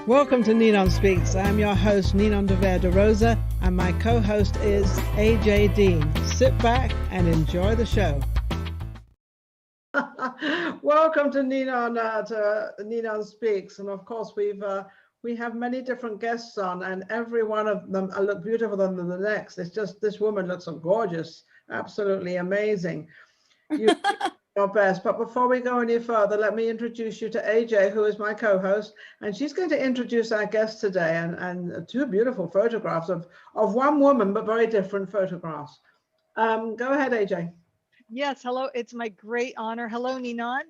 Welcome to NinonSpeaks. I'm your host, Ninon de Rosa, and my co-host is AJ Dean. Sit back and enjoy the show. Welcome to Ninon Speaks, and of course we have many different guests on, and every one of them look beautiful than the next. It's just this woman looks so gorgeous, absolutely amazing. You your best. But before we go any further, let me introduce you to AJ, who is my co-host, and she's going to introduce our guest today, and two beautiful photographs of one woman, but very different photographs. Go ahead, AJ. Yes, hello. It's my great honor. Hello, Ninon.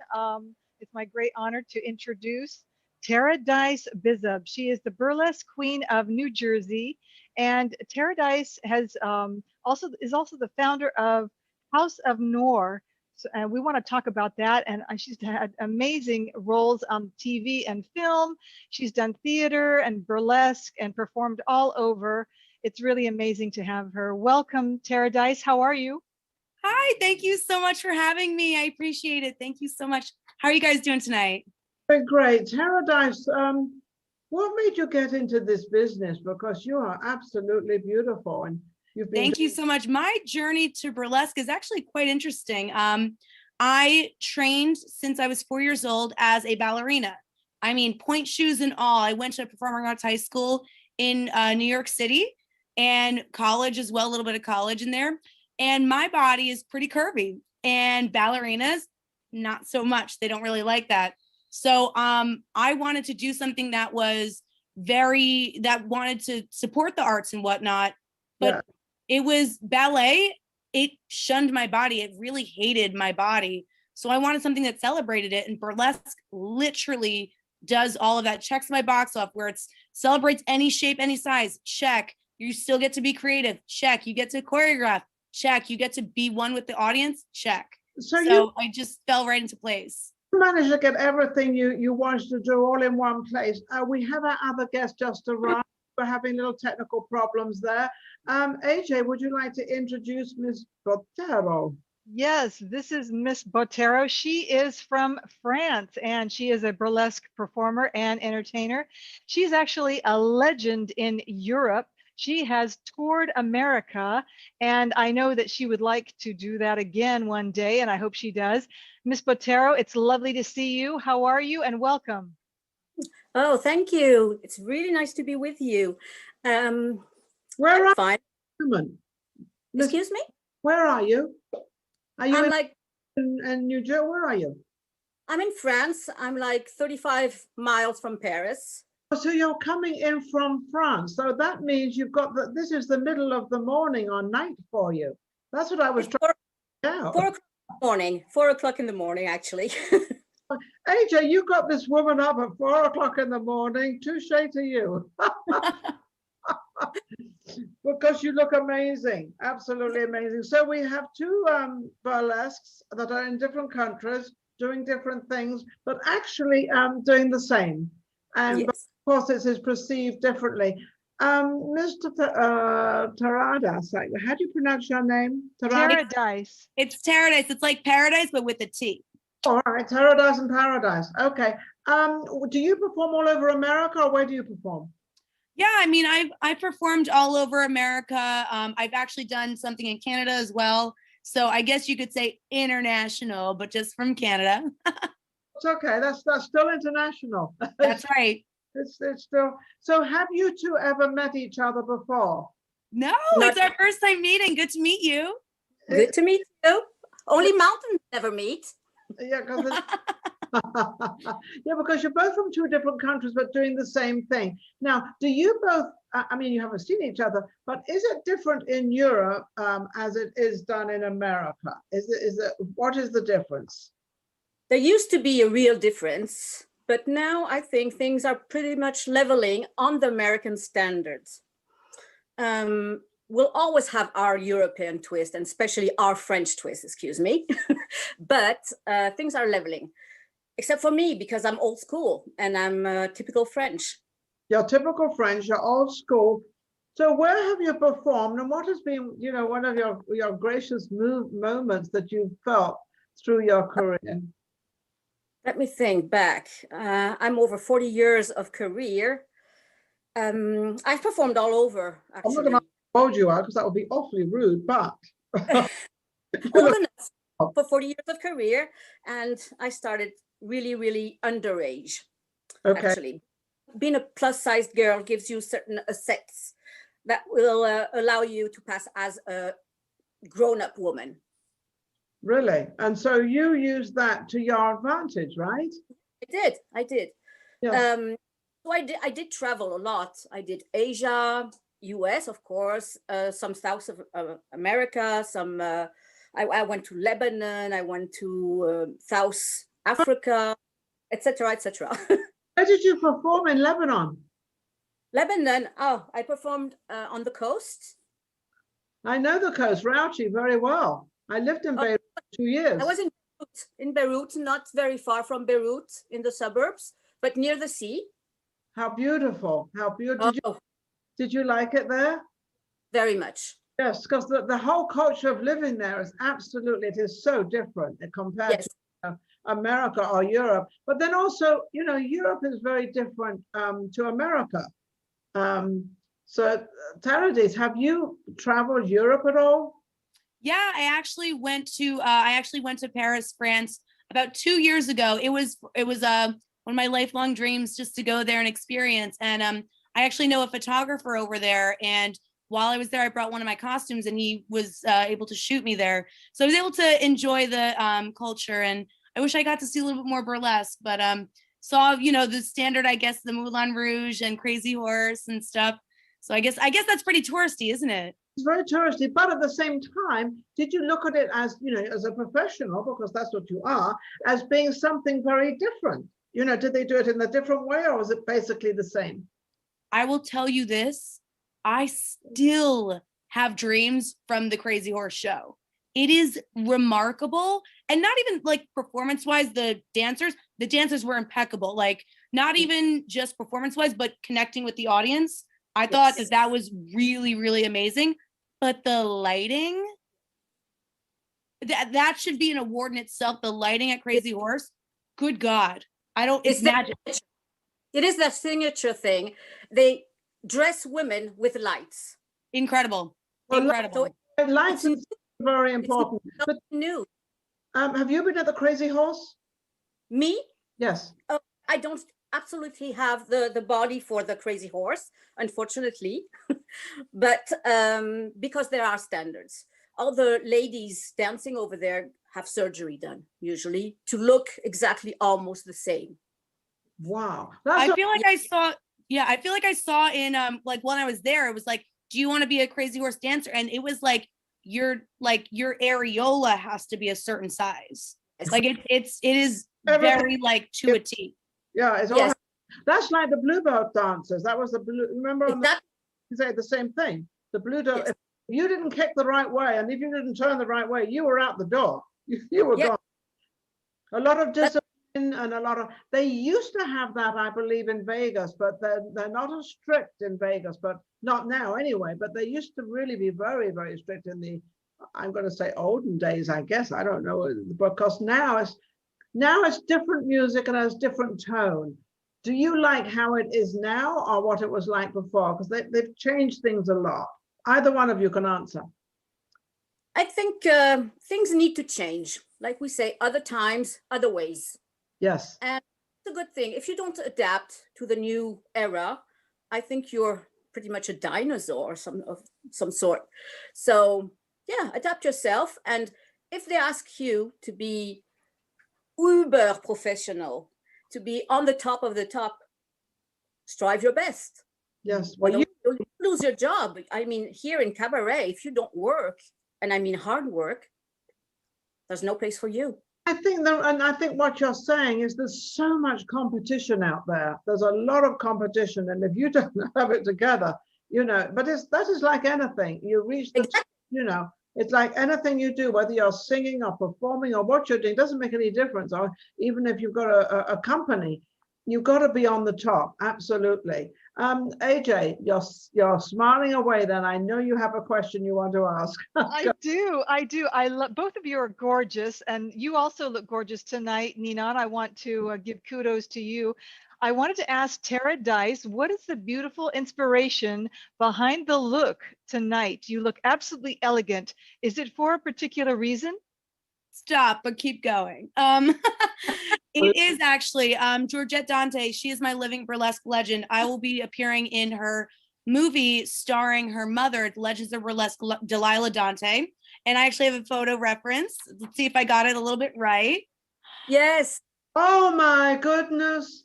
It's my great honor to introduce Taradise Bizub. She is the burlesque queen of New Jersey, and Taradise has also the founder of House of Noir. So, and we want to talk about that. And she's had amazing roles on TV and film. She's done theater and burlesque and performed all over. It's really amazing to have her. Welcome, Taradise. How are you? Hi, thank you so much for having me. I appreciate it. Thank you so much. How are you guys doing tonight? Great. Taradise, what made you get into this business? Because you are absolutely beautiful, and Thank you so much. My journey to burlesque is actually quite interesting. I trained since I was 4 years old as a ballerina. I mean, point shoes and all. I went to performing arts high school in New York City and college as well, a little bit of college in there. And my body is pretty curvy, and ballerinas, not so much. They don't really like that. So I wanted to do something that was that wanted to support the arts and whatnot, but it was ballet. It shunned my body. It really hated my body. So I wanted something that celebrated it. And burlesque literally does all of that, checks my box off, where it celebrates any shape, any size, check. You still get to be creative, check. You get to choreograph, check. You get to be one with the audience, check. So I just fell right into place. You managed to get everything you wanted to do all in one place. We have our other guest just arrived. We're having little technical problems there. AJ, would you like to introduce Miss Botero? Yes, this is Miss Botero. She is from France, and she is a burlesque performer and entertainer. She's actually a legend in Europe. She has toured America, and I know that she would like to do that again one day, and I hope she does. Miss Botero, it's lovely to see you. How are you? And welcome. Oh, thank you. It's really nice to be with you. Where are you? Fine. Excuse me? Where are you? Are you in New Jersey? Where are you? I'm in France. I'm like 35 miles from Paris. So you're coming in from France. So that means you've got this is the middle of the morning or night for you. That's what I was trying to find out. 4 o'clock in the morning. 4 o'clock in the morning, actually. AJ, you got this woman up at 4 o'clock in the morning. Touche to you. Because you look amazing, absolutely amazing. So we have two burlesques that are in different countries doing different things, but actually doing the same. And yes. Of course, this is perceived differently. Mr. Taradise, how do you pronounce your name? Taradise. It's Taradise. It's like paradise, but with a T. All right, Taradise and Paradise. Okay. Do you perform all over America, or where do you perform? Yeah, I mean, I've performed all over America. I've actually done something in Canada as well. So I guess you could say international, but just from Canada. It's okay. That's still international. That's right. It's still. So have you two ever met each other before? No, it's our first time meeting. Good to meet you. Good to meet you. Only mountains never meet. Yeah, because you're both from two different countries, but doing the same thing. Now, do you both, I mean, you haven't seen each other, but is it different in Europe as it is done in America? What is the difference? There used to be a real difference, but now I think things are pretty much leveling on the American standards. We'll always have our European twist, and especially our French twist, excuse me. But things are leveling, except for me, because I'm old school and I'm typical French. You're typical French, you're old school. So where have you performed, and what has been, one of your gracious moments that you felt through your career? Let me think back. I'm over 40 years of career. I've performed all over, I'm not actually. going to hold you out because that would be awfully rude, but Old enough for 40 years of career, and I started really, really underage, okay. actually. Being a plus-sized girl gives you certain assets that will allow you to pass as a grown-up woman. Really? And so you use that to your advantage, right? I did. Yes. So I did travel a lot. I did Asia, US, of course, some South of America, some, I went to Lebanon, I went to South Africa, etc., etc. Where did you perform in Lebanon? Lebanon, oh, I performed on the coast. I know the coast, Rauchi, very well. I lived in Beirut for 2 years. I was in Beirut, not very far from Beirut, in the suburbs, but near the sea. How beautiful. How beautiful. Oh, Did you like it there? very much. Yes, because the whole culture of living there is absolutely, it is so different compared Yes. to America or Europe. But then also, Europe is very different to America. So Taradise, have you traveled Europe at all? Yeah, I actually went to Paris, France about 2 years ago. It was one of my lifelong dreams just to go there and experience. And I actually know a photographer over there. And while I was there, I brought one of my costumes, and he was able to shoot me there. So I was able to enjoy the culture. And I wish I got to see a little bit more burlesque, but saw the standard, I guess, the Moulin Rouge and Crazy Horse and stuff. So I guess that's pretty touristy, isn't it? It's very touristy, but at the same time, did you look at it as, as a professional, because that's what you are, as being something very different? Did they do it in a different way, or was it basically the same? I will tell you this, I still have dreams from the Crazy Horse show. It is remarkable, and not even like performance-wise, the dancers were impeccable, like not even just performance-wise, but connecting with the audience. I thought that was really, really amazing. But the lighting, that should be an award in itself. The lighting at Crazy Horse, good God. It's magic. It is that signature thing. They dress women with lights. Incredible. Well, Incredible. Lights is very important. But new. Have you been at the Crazy Horse? Me? Yes. I don't absolutely have the body for the Crazy Horse, unfortunately, but because there are standards. All the ladies dancing over there have surgery done, usually, to look exactly almost the same. Wow. I feel like I saw in like when I was there, it was like, do you want to be a Crazy Horse dancer? And it was like your areola has to be a certain size. Like it is very like to a T. Yeah, it's all that's like the bluebird dancers. That was the blue. Remember, you say the same thing. The blue dog. Yes. If you didn't kick the right way, and if you didn't turn the right way, you were out the door. You were gone. A lot of discipline and a lot of. They used to have that, I believe, in Vegas, but they're not as strict in Vegas, but not now anyway. But they used to really be very, very strict in the. I'm going to say olden days, I guess. I don't know, because now it's different music and has different tone. Do you like how it is now or what it was like before? Because they've changed things a lot. Either one of you can answer. I think things need to change. Like we say, other times, other ways. Yes. And it's a good thing. If you don't adapt to the new era, I think you're pretty much a dinosaur of some sort. So yeah, adapt yourself. And if they ask you to be uber professional, to be on the top of the top, strive your best. Yes. Well, you lose your job. I mean, here in cabaret, if you don't work, and I mean hard work, there's no place for you. I think what you're saying is there's so much competition out there. There's a lot of competition, and if you don't have it together, but that is like anything. You reach the, it's like anything you do, whether you're singing or performing or what you're doing, doesn't make any difference. Or even if you've got a company, you've got to be on the top. Absolutely. AJ, you're smiling away then. I know you have a question you want to ask. I do. I love, both of you are gorgeous, and you also look gorgeous tonight, Ninon. I want to give kudos to you. I wanted to ask Taradise, what is the beautiful inspiration behind the look tonight? You look absolutely elegant. Is it for a particular reason? Stop, but keep going. It is actually Georgette Dante. She is my living burlesque legend. I will be appearing in her movie starring her mother, Legends of Burlesque, Delilah Dante. And I actually have a photo reference. Let's see if I got it a little bit right. Yes. Oh my goodness.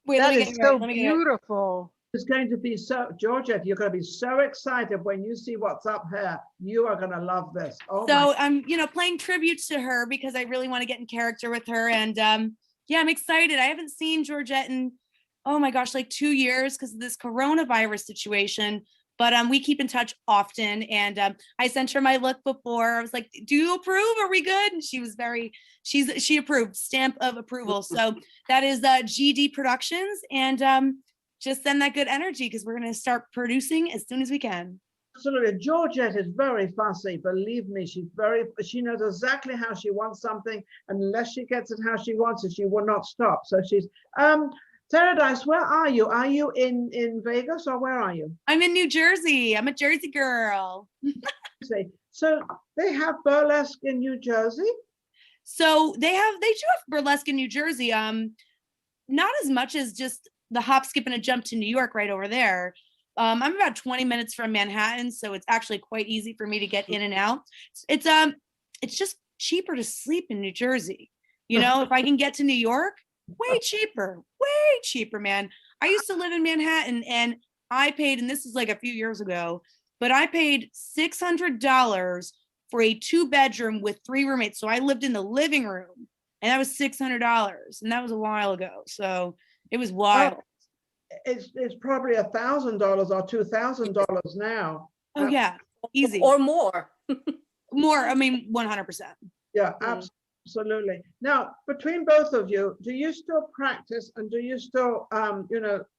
Wait, That let me is get it right. so Let me get it. beautiful. It's going to be so, Georgette, you're going to be so excited when you see what's up here. You are going to love this. Oh So my. I'm, playing tribute to her because I really want to get in character with her. And yeah, I'm excited. I haven't seen Georgette in, oh my gosh, like 2 years because of this coronavirus situation. But we keep in touch often. And I sent her my look before. I was like, do you approve? Are we good? And she was she approved, stamp of approval. So that is GD Productions. And just send that good energy because we're going to start producing as soon as we can. Absolutely. Georgette is very fussy. Believe me, she knows exactly how she wants something. Unless she gets it how she wants it, she will not stop. So she's, Taradise, where are you? Are you in Vegas or where are you? I'm in New Jersey. I'm a Jersey girl. So they have burlesque in New Jersey? So they do have burlesque in New Jersey. Not as much as just the hop, skip, and a jump to New York right over there. I'm about 20 minutes from Manhattan, so it's actually quite easy for me to get in and out. It's just cheaper to sleep in New Jersey. If I can get to New York, way cheaper, man. I used to live in Manhattan and I paid, and this is like a few years ago, but I paid $600 for a 2-bedroom with 3 roommates. So I lived in the living room and that was $600 and that was a while ago. So it was wild. Oh, it's probably $1,000 or $2,000 now. Oh yeah, easy. Or more. More, I mean, 100%. Yeah, absolutely. Now, between both of you, do you still practice and do you still,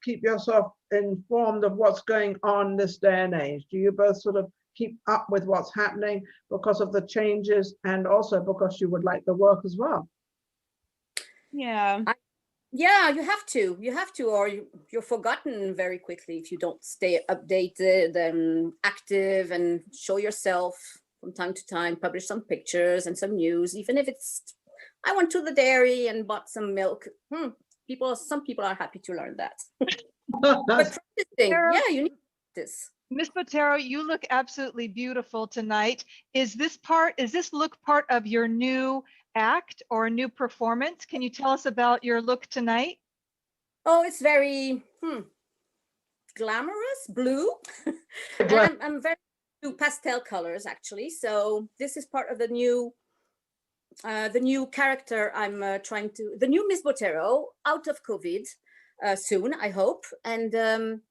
keep yourself informed of what's going on this day and age? Do you both sort of keep up with what's happening because of the changes and also because you would like the work as well? Yeah. Yeah, you have to, or you're forgotten very quickly if you don't stay updated and active and show yourself from time to time, publish some pictures and some news, even if it's, I went to the dairy and bought some milk. Some people are happy to learn that. But practicing, yeah, you need this. Miss Botero, you look absolutely beautiful tonight. Is this look part of your new act or a new performance? Can you tell us about your look tonight? Oh, it's very glamorous, blue. And I'm very into pastel colors actually. So this is part of the new character I'm the new Miss Botero out of COVID soon, I hope. And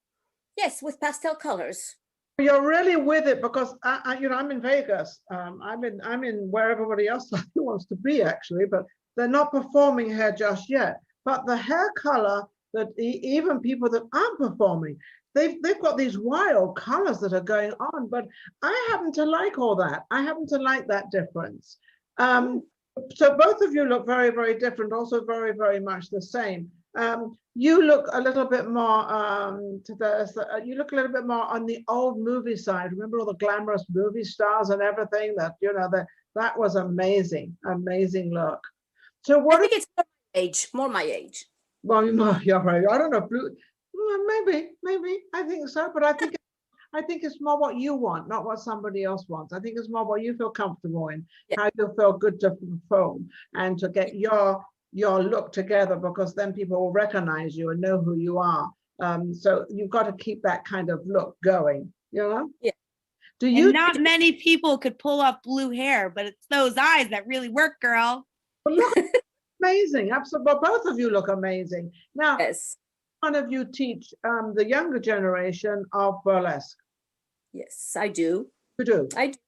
yes, with pastel colors. You're really with it because I'm in Vegas. I'm in where everybody else wants to be actually, but they're not performing here just yet. But the hair color that even people that aren't performing, they've got these wild colors that are going on. But I happen to like all that. I happen to like that difference. So both of you look very, very different. Also very, very much the same. You look a little bit more you look a little bit more on the old movie side. Remember all the glamorous movie stars and everything that, that was amazing look. So what I think it's more my age. Well, you're right. I don't know. Well, maybe. I think so. But I think it's more what you want, not what somebody else wants. I think it's more what you feel comfortable in, how you feel good to perform and to get your look together, because then people will recognize you and know who you are. So you've got to keep that kind of look going, Yeah. And not many people could pull off blue hair, but it's those eyes that really work, girl. Well, look, amazing. Absolutely. Well, both of you look amazing. Now, yes. One of you teach the younger generation of burlesque. Yes, I do. You do? I do.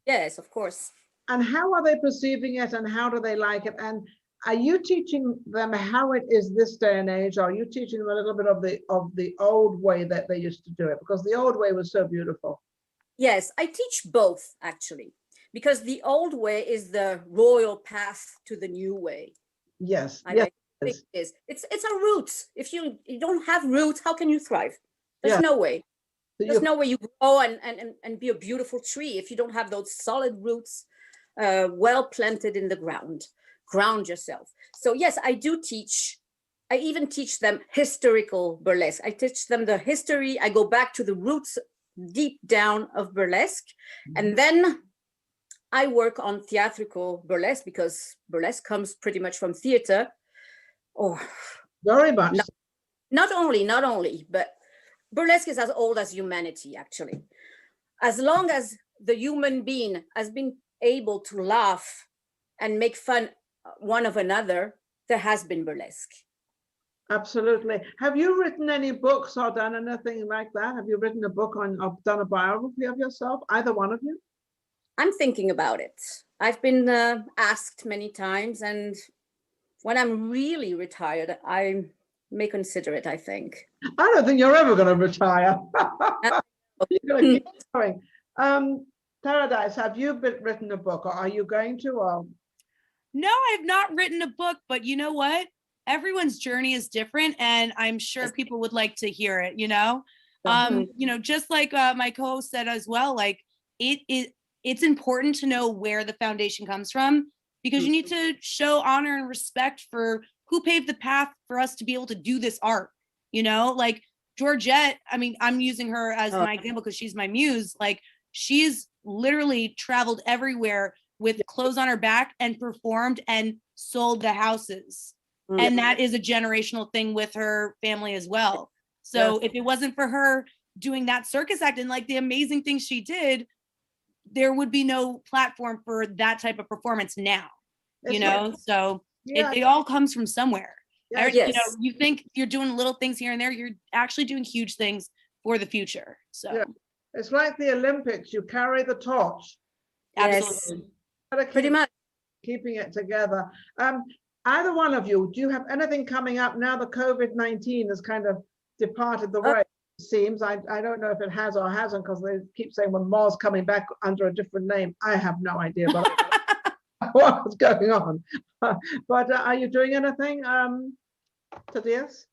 Yes, of course. And how are they perceiving it and how do they like it? And are you teaching them how it is this day and age? Or are you teaching them a little bit of the old way that they used to do it? Because the old way was so beautiful. Yes, I teach both actually, because the old way is the royal path to the new way. Yes, I yes, think it is. It's our roots. If you don't have roots, how can you thrive? There's Yeah. no way. So There's no way you grow and be a beautiful tree if you don't have those solid roots well planted in the ground. Ground yourself. So yes, I do teach. I even teach them historical burlesque. I teach them the history. I go back to the roots deep down of burlesque. And then I work on theatrical burlesque, because burlesque comes pretty much from theater. Oh, very much. Not only, but burlesque is as old as humanity, actually. As long as the human being has been able to laugh and make fun one of another, there has been burlesque. Absolutely. Have you written any books or done anything like that? Have you written a book or done a biography of yourself? Either one of you? I'm thinking about it. I've been asked many times, and when I'm really retired, I may consider it, I think. I don't think you're ever going to retire. You're going to keep going. Taradise, have you written a book, or are you going to? Or? No, I've not written a book, but you know what? Everyone's journey is different, and I'm sure people would like to hear it, you know? You know, just like my co-host said as well, like it's important to know where the foundation comes from, because you need to show honor and respect for who paved the path for us to be able to do this art, you know? Like Georgette, I mean, I'm using her as my example because she's my muse. Like, she's literally traveled everywhere with clothes on her back and performed and sold the houses. And that is a generational thing with her family as well. So if it wasn't for her doing that circus act and like the amazing things she did, there would be no platform for that type of performance now, you know? So it all comes from somewhere. You know, you think you're doing little things here and there, you're actually doing huge things for the future. So it's like the Olympics, you carry the torch. Absolutely. Pretty much. Keeping it together. Either one of you, do you have anything coming up now the COVID-19 has kind of departed the way, it seems? I don't know if it has or hasn't, because they keep saying when Mars coming back under a different name. I have no idea what's going on. But are you doing anything, Taradise?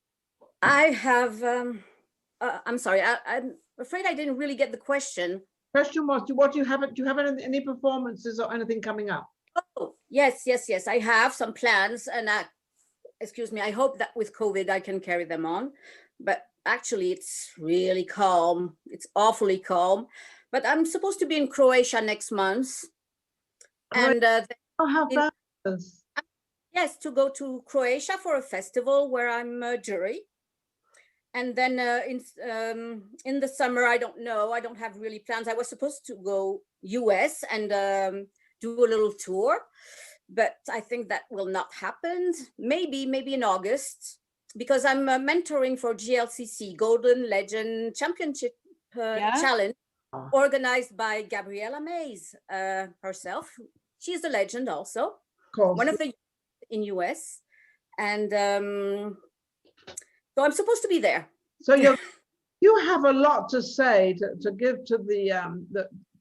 I have, I'm sorry, I'm afraid I didn't really get the question. Question was, do you have any performances or anything coming up? Oh, yes. I have some plans, and excuse me, I hope that with COVID I can carry them on. But actually, it's really calm. It's awfully calm. But I'm supposed to be in Croatia next month. And how fabulous. Yes, to go to Croatia for a festival where I'm a jury. And then in the summer, I don't know. I don't have really plans. I was supposed to go US and do a little tour, but I think that will not happen. Maybe in August, because I'm mentoring for GLCC, Golden Legend Championship Challenge, organized by Gabriella Mays herself. She's a legend also, one of the in US. And so I'm supposed to be there. So you have a lot to say to give to the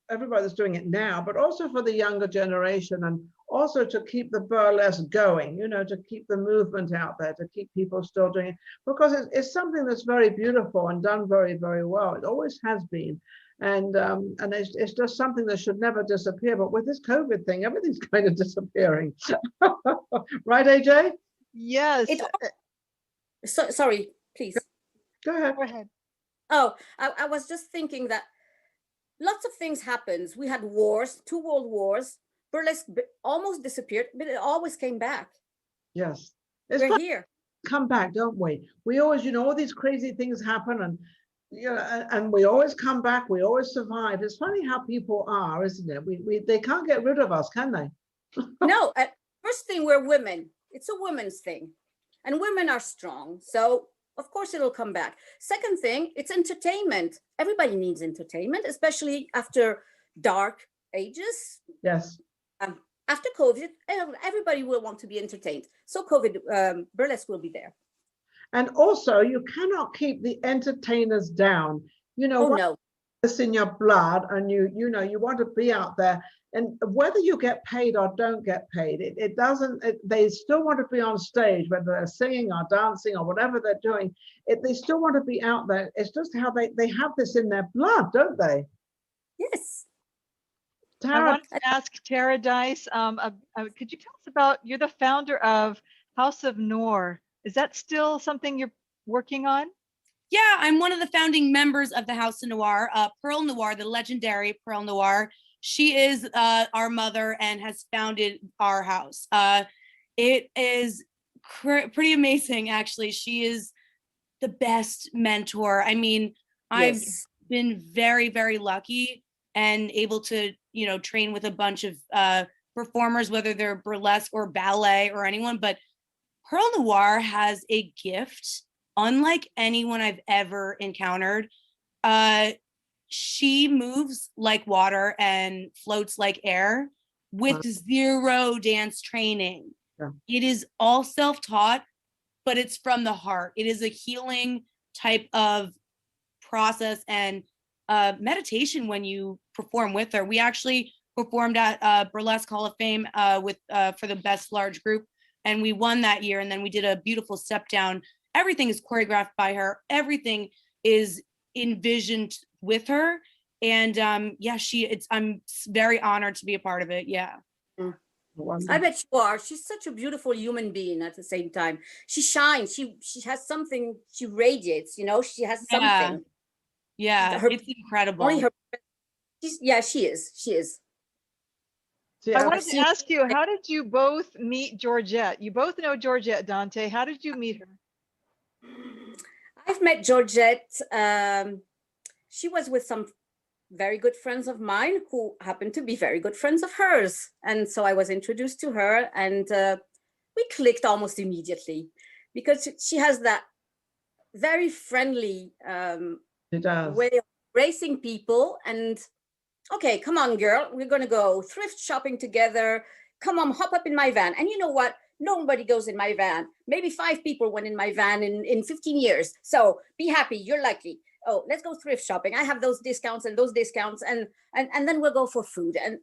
everybody that's doing it now, but also for the younger generation, and also to keep the burlesque going, you know, to keep the movement out there, to keep people still doing it, because it's something that's very beautiful and done very, very well. It always has been. And it's just something that should never disappear. But with this COVID thing, everything's kind of disappearing. Right, AJ? Yes. Sorry, please. Go ahead. Go ahead. Oh, I was just thinking that lots of things happened. We had wars, 2 world wars. Burlesque almost disappeared, but it always came back. Yes. We're here. Come back, don't we? We always, you know, all these crazy things happen, and you know, and we always come back. We always survive. It's funny how people are, isn't it? They can't get rid of us, can they? No. First thing, we're women. It's a women's thing, and women are strong. So of course it'll come back. Second thing, it's entertainment. Everybody needs entertainment, especially after dark ages. Yes. after COVID, everybody will want to be entertained. So COVID burlesque will be there. And also, you cannot keep the entertainers down. You know, Oh no. it's in your blood, and you know you want to be out there. And whether you get paid or don't get paid, it doesn't. They still want to be on stage, whether they're singing or dancing or whatever they're doing. They still want to be out there. It's just how they have this in their blood, don't they? Yes. I Tara, wanted to ask Taradise, could you tell us about, you're the founder of House of Noor. Is that still something you're working on? Yeah, I'm one of the founding members of the House of Noir. Pearl Noir, the legendary Pearl Noir. She is our mother and has founded our house. It is pretty amazing, actually. She is the best mentor. I mean, I've been very, very lucky and able to, you know, train with a bunch of performers, whether they're burlesque or ballet or anyone. But Pearl Noir has a gift unlike anyone I've ever encountered. She moves like water and floats like air with zero dance training. Yeah. It is all self-taught, but it's from the heart. It is a healing type of process and meditation when you perform with her. We actually performed at Burlesque Hall of Fame with for the best large group, and we won that year. And then we did a beautiful step down. Everything is choreographed by her. Everything is envisioned with her. And yeah, I'm very honored to be a part of it. Yeah. I bet you are. She's such a beautiful human being at the same time. She shines. She has something, she radiates, you know, she has something. Yeah, it's incredible. She is. She is. I wanted to ask you, how did you both meet Georgette? You both know Georgette Dante. How did you meet her? I've met Georgette. She was with some very good friends of mine who happened to be very good friends of hers. And so I was introduced to her, and we clicked almost immediately because she has that very friendly way of embracing people. And okay, come on, girl, we're going to go thrift shopping together. Come on, hop up in my van. And you know what? Nobody goes in my van. Maybe 5 people went in my van in 15 years. So be happy. You're lucky. Oh, let's go thrift shopping. I have those discounts and those discounts. And then we'll go for food. And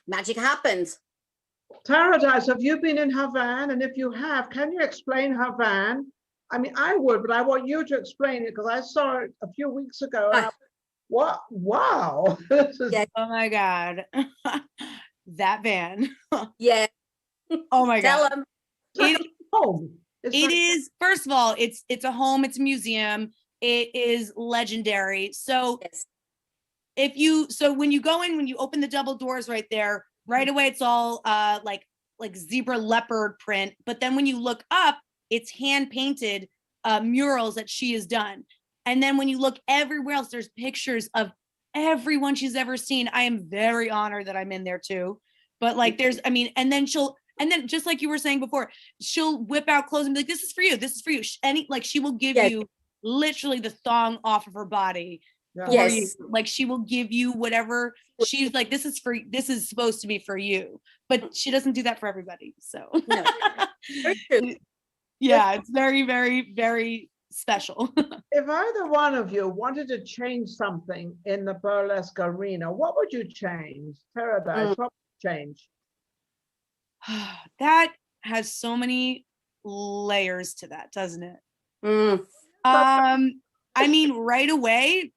magic happens. Taradise, have you been in her van? And if you have, can you explain her van? I mean, I would, but I want you to explain it because I saw it a few weeks ago. And what? Wow. Oh my God. That van. Yeah. Oh my God. Tell them. It is, first of all, it's a home, it's a museum. It is legendary. So when you go in, when you open the double doors right there, right away, it's all like zebra leopard print. But then when you look up, it's hand painted murals that she has done. And then when you look everywhere else, there's pictures of everyone she's ever seen. I am very honored that I'm in there too. But like and then just like you were saying before, she'll whip out clothes and be like, this is for you. This is for you. She will give you literally the thong off of her body. For you. Like she will give you whatever she's like, this is supposed to be for you, but she doesn't do that for everybody. So no. Yeah, it's very, very, very special. If either one of you wanted to change something in the burlesque arena, what would you change? Taradise, what would you change? That has so many layers to that, doesn't it? I mean, right away,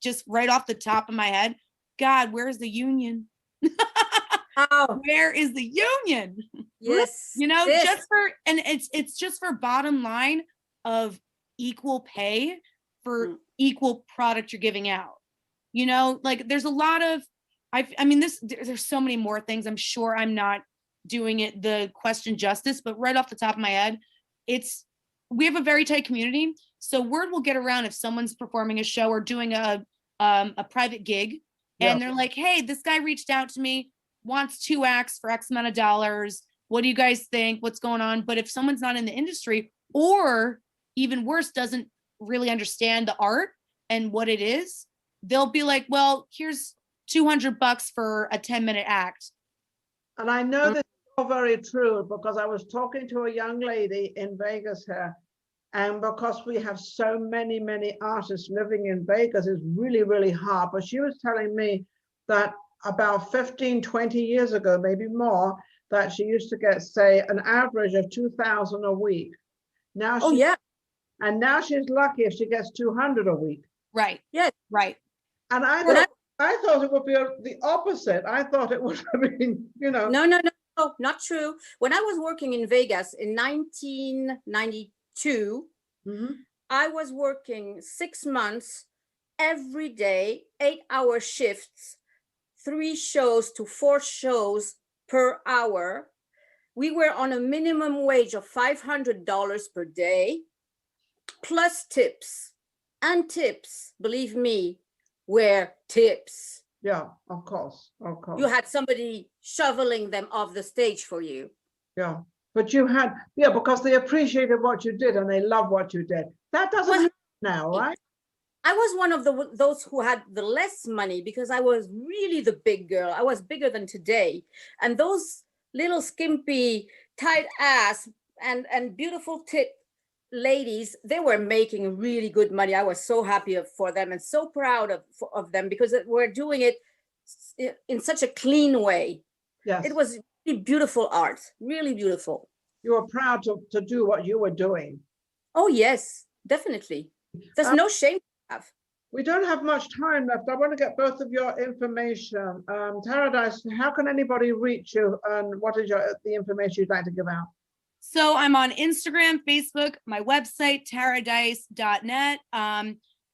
just right off the top of my head, God, where's the union? Where is the union? Yes. You know, it's just for bottom line of equal pay for equal product you're giving out. You know, like there's a lot of, there's so many more things. I'm sure I'm not doing it the question justice, but right off the top of my head, we have a very tight community. So word will get around if someone's performing a show or doing a private gig, and they're like, hey, this guy reached out to me, wants 2 acts for X amount of dollars. What do you guys think? What's going on? But if someone's not in the industry, or even worse, doesn't really understand the art and what it is, they'll be like, well, here's $200 for a 10-minute act. And I know this is all very true because I was talking to a young lady in Vegas here. And because we have so many artists living in Vegas, it's really, really hard. But she was telling me that about 15, 20 years ago, maybe more, that she used to get, say, an average of 2,000 a week. Now Oh, yeah. and now she's lucky if she gets 200 a week. Right. Yes. Right. And I thought it would be the opposite. I thought it would have been, you know. No, not true. When I was working in Vegas in 1992, I was working 6 months every day, 8-hour shifts, 3 shows to 4 shows per hour. We were on a minimum wage of $500 per day, plus tips. And tips, believe me, were tips. Yeah, of course, of course. You had somebody shoveling them off the stage for you. Yeah, but you had, yeah, because they appreciated what you did and they love what you did. That doesn't happen now, right? I was one of those who had the less money because I was really the big girl. I was bigger than today. And those little skimpy, tight ass and beautiful tit ladies, they were making really good money. I was so happy for them and so proud of them because we're doing it in such a clean way. Yes. It was really beautiful art, really beautiful. You were proud to do what you were doing. Oh, yes, definitely. There's no shame to have. We don't have much time left. I want to get both of your information. Taradise, how can anybody reach you and what is the information you'd like to give out? So I'm on Instagram, Facebook, my website, taradise.net,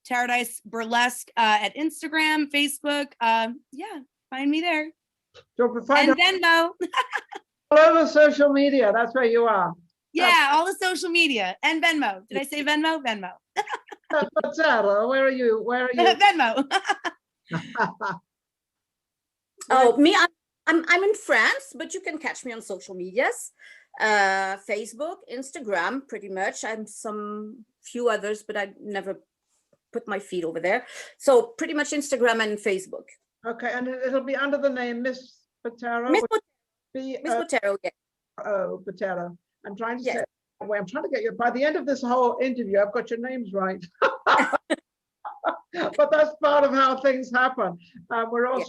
Taradise Burlesque at Instagram, Facebook. Yeah, find me there. So and Venmo. All over social media, that's where you are. Yeah, all the social media and Venmo. Did I say Venmo? Venmo. Botero, where are you? Where are you? Venmo. Oh, me, I'm in France, but you can catch me on social medias. Facebook, Instagram, pretty much. I'm some few others, but I never put my feet over there. So pretty much Instagram and Facebook. Okay, and it'll be under the name Miss Botero. Miss Botero, yeah. Oh, Botero. I'm trying to say it that way. I'm trying to get you, by the end of this whole interview, I've got your names right. But that's part of how things happen. We're all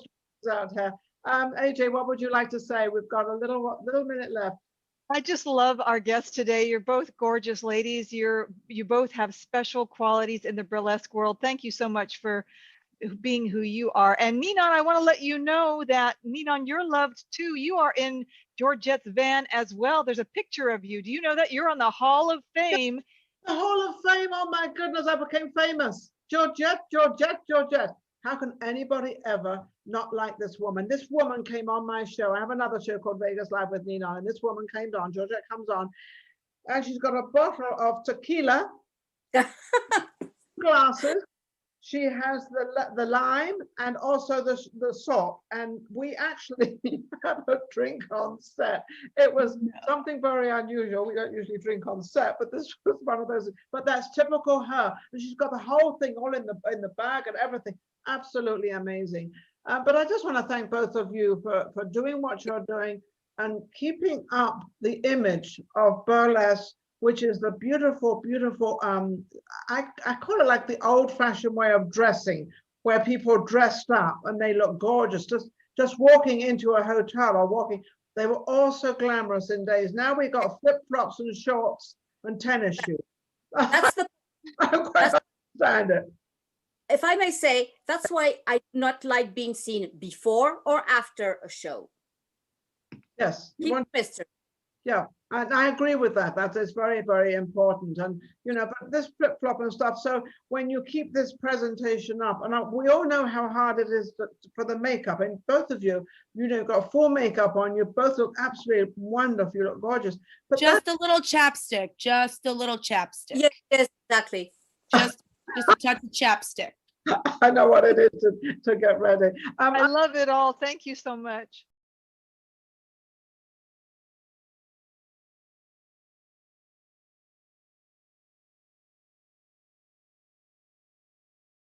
out here. AJ, what would you like to say? We've got a little minute left. I just love our guests today. You're both gorgeous ladies. You both have special qualities in the burlesque world. Thank you so much for being who you are. And Ninon, I want to let you know that Ninon, you're loved too. You are in Georgette's van as well. There's a picture of you. Do you know that you're on the Hall of Fame? The Hall of Fame, oh my goodness, I became famous. Georgette. How can anybody ever not like this woman? This woman came on my show. I have another show called Vegas Live with Ninon, and this woman came on, Georgette comes on, and she's got a bottle of tequila, glasses. She has the lime and also the salt. And we actually had a drink on set. It was something very unusual. We don't usually drink on set, but this was one of those. But that's typical her. And she's got the whole thing all in the bag and everything. Absolutely amazing. But I just want to thank both of you for doing what you're doing and keeping up the image of burlesque, which is the beautiful, I call it like the old-fashioned way of dressing, where people dressed up and they look gorgeous, just walking into a hotel or walking. They were all so glamorous in days. Now we got flip-flops and shorts and tennis shoes. That's the I don't quite understand it. If I may say, that's why I do not like being seen before or after a show. Yes. Mister. Yeah, and I agree with that. That is very, very important. And, you know, but this flip-flop and stuff. So when you keep this presentation up, and we all know how hard it is for the makeup. And both of you, you know, got full makeup on. You both look absolutely wonderful. You look gorgeous. But just a little chapstick. Just a little chapstick. Yes, exactly. Just a touch of chapstick. I know what it is to get ready. I love it all. Thank you so much.